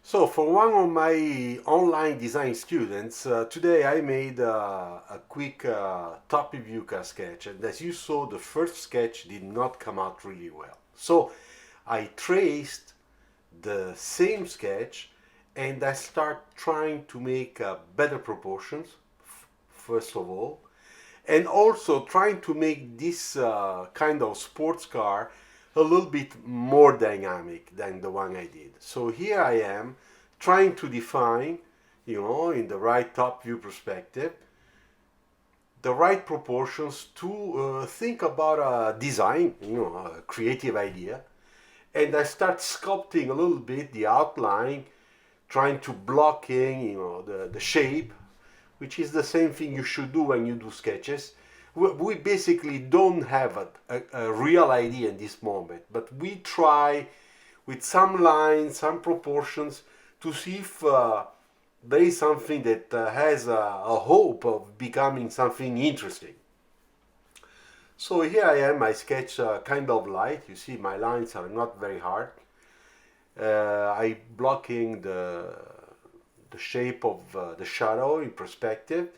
So for one of my online design students, today I made a quick top review car sketch, and as you saw, the first sketch did not come out really well. So I traced the same sketch and I start trying to make better proportions, first of all, and also trying to make this kind of sports car a little bit more dynamic than the one I did. So here I am trying to define, in the right top view perspective, the right proportions to think about a design, a creative idea. And I start sculpting a little bit the outline, trying to block in, the shape, which is the same thing you should do when you do sketches. We basically don't have a real idea in this moment, but we try with some lines, some proportions, to see if there is something that has a hope of becoming something interesting. So here I am, I sketch kind of light. You see my lines are not very hard. I blocking the shape of the shadow in perspective.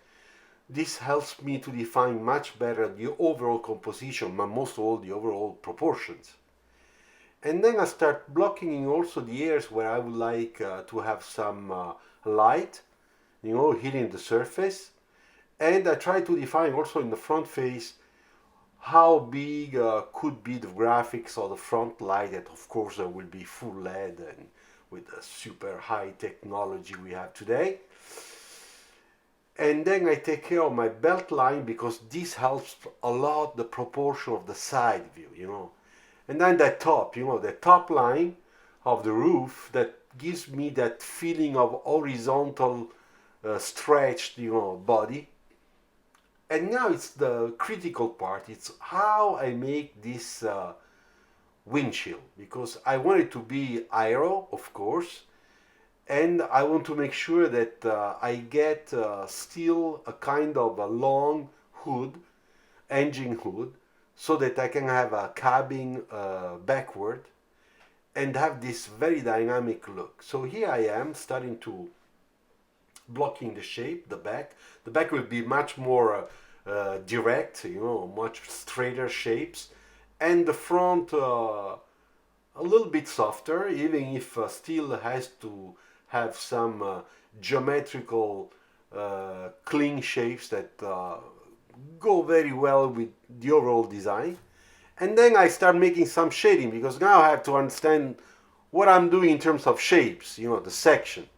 This helps me to define much better the overall composition, but most of all the overall proportions. And then I start blocking in also the areas where I would like to have some light, hitting the surface. And I try to define also in the front face how big could be the graphics of the front light, that of course will be full LED and with the super high technology we have today. And then I take care of my belt line because this helps a lot the proportion of the side view. And then that top, the top line of the roof that gives me that feeling of horizontal stretched, body. And now it's the critical part. It's how I make this windshield, because I want it to be aero, of course, and I want to make sure that I get still a kind of a long hood, engine hood, so that I can have a cabin backward and have this very dynamic look. So here I am starting to blocking the shape, the back. The back will be much more direct, much straighter shapes, and the front a little bit softer, even if still has to have some geometrical clean shapes that go very well with the overall design. And then I start making some shading, because now I have to understand what I'm doing in terms of shapes, the section.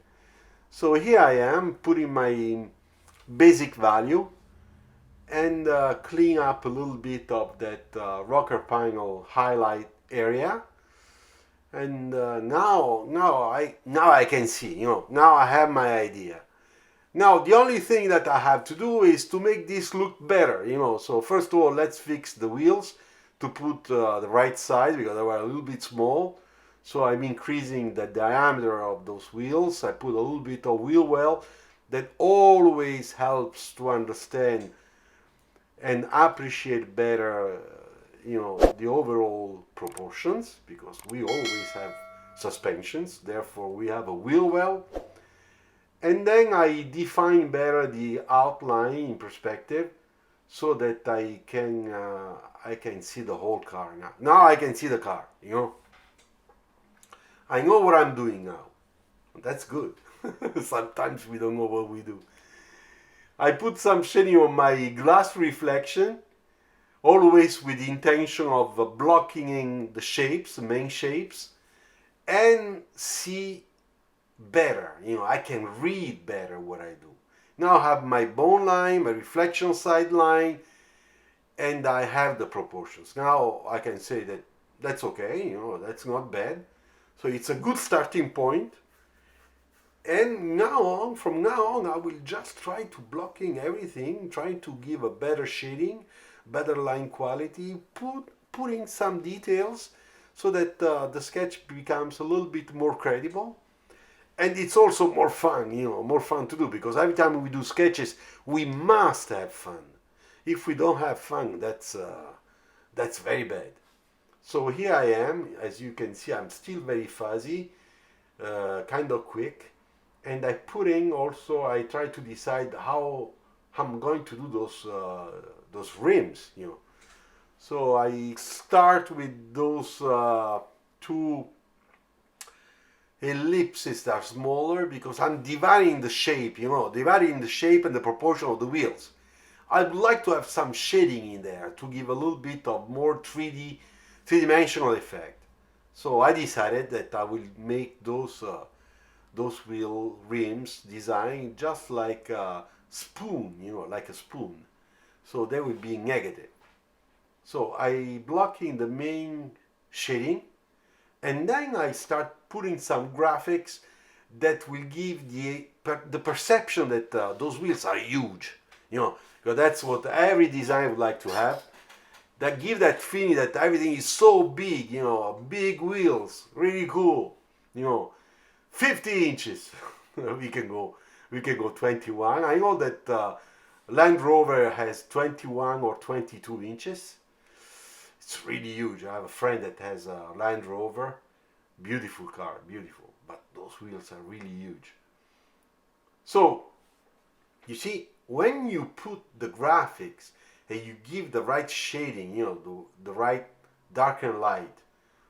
So here I am putting my basic value and clean up a little bit of that rocker panel highlight area. And now I can see, now I have my idea. Now the only thing that I have to do is to make this look better, So first of all, let's fix the wheels to put the right size, because they were a little bit small. So I'm increasing the diameter of those wheels. I put a little bit of wheel well. That always helps to understand and appreciate better, the overall proportions, because we always have suspensions. Therefore, we have a wheel well. And then I define better the outline in perspective, so that I can see the whole car now. Now I can see the car, I know what I'm doing now. That's good. Sometimes we don't know what we do. I put some shading on my glass reflection, always with the intention of blocking in the shapes, the main shapes, and see better. I can read better what I do. Now I have my bone line, my reflection side line, and I have the proportions. Now I can say that that's okay, that's not bad. So it's a good starting point. And from now on, I will just try to blocking everything, trying to give a better shading, better line quality, putting some details, so that the sketch becomes a little bit more credible. And it's also more fun, more fun to do, because every time we do sketches, we must have fun. If we don't have fun, that's very bad. So here I am. As you can see, I'm still very fuzzy. kind of quick. And I put in also, I try to decide how I'm going to do those rims, you know. So I start with those two ellipses that are smaller because I'm dividing the shape, you know, dividing the shape and the proportion of the wheels. I'd like to have some shading in there to give a little bit of more 3D, three-dimensional effect. So I decided that I will make those wheel rims design just like a spoon, you know, like a spoon. So they will be negative. So I block in the main shading, and then I start putting some graphics that will give the perception that those wheels are huge, you know, because that's what every designer would like to have. That give that feeling that everything is so big, you know, big wheels, really cool, you know, 50 inches. we can go, we can go 21. I know that Land Rover has 21 or 22 inches. It's really huge. I have a friend that has a Land Rover. Beautiful car, beautiful. But those wheels are really huge. So, you see, when you put the graphics and you give the right shading, you know, the right dark and light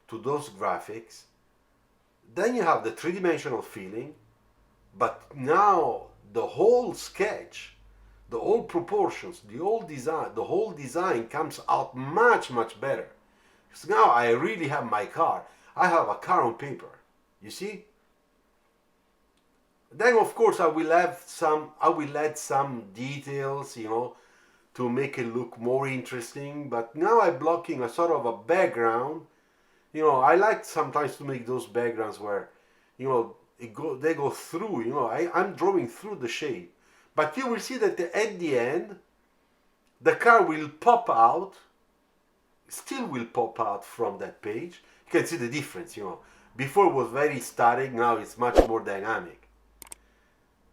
to those graphics, then you have the three-dimensional feeling, but now the whole sketch, the whole proportions, the whole design comes out much, much better. Because now I really have my car. I have a car on paper. You see? Then of course I will add some details, you know, to make it look more interesting. But now I'm blocking a sort of a background. You know, I like sometimes to make those backgrounds where, you know, they go through, you know, I'm drawing through the shape. But you will see that at the end, the car will pop out, still will pop out from that page. You can see the difference, you know. Before it was very static, now it's much more dynamic.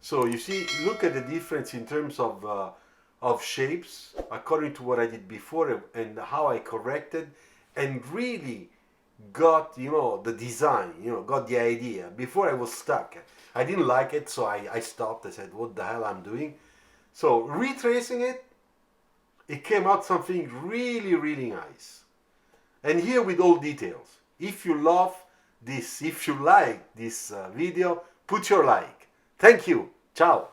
So you see, look at the difference in terms of shapes according to what I did before and how I corrected and really got, you know, the design, you know, got the idea. Before I was stuck. I didn't like it, so I stopped. I said, what the hell I'm doing? So retracing it, it came out something really, really nice. And here with all details. If you love this, if you like this video, put your like. Thank you. Ciao.